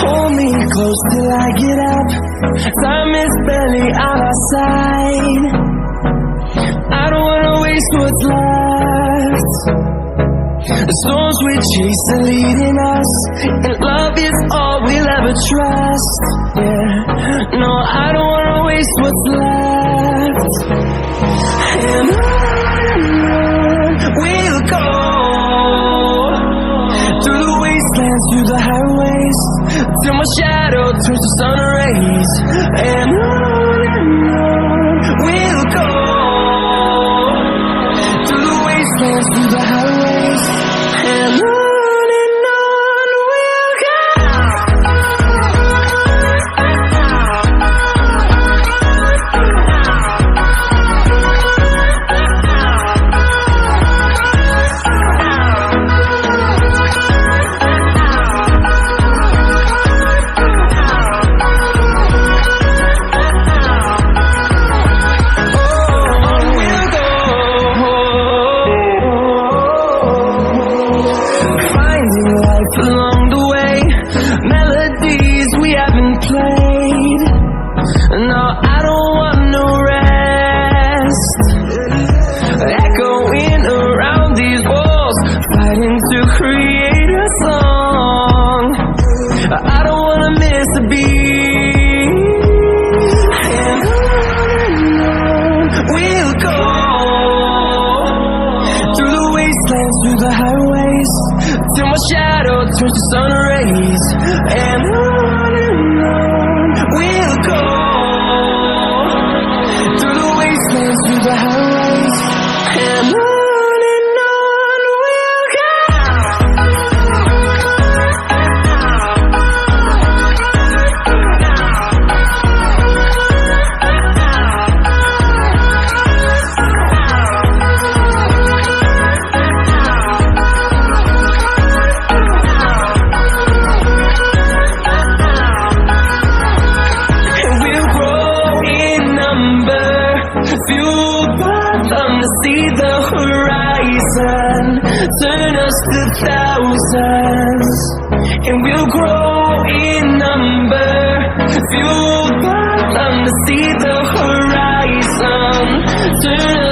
Hold me close till I get up. Time is barely on our side. I don't wanna waste what's left. The storms we chase are leading us, and love is all we'll ever trust. Yeah, no, I don't wanna waste what's left. And on we'll go, through the wastelands, through the highways, till my shadow turns to sun rays. And on we'll go, through the wastelands, through the highways, and on we'll go. Along the way, melodies we haven't played. No, I don't want no rest. Echoing around these walls, fighting to create a song. I don't wanna miss a beat. And on we'll go, through the wastelands, through the highways, till my shadow turns to sun rays. And on we'll go, through the wastelands, through the highways, and on we'll go. Fueled by them to see the horizon, turn us to thousands, and we'll grow in number. Fueled by them to see the horizon, turn us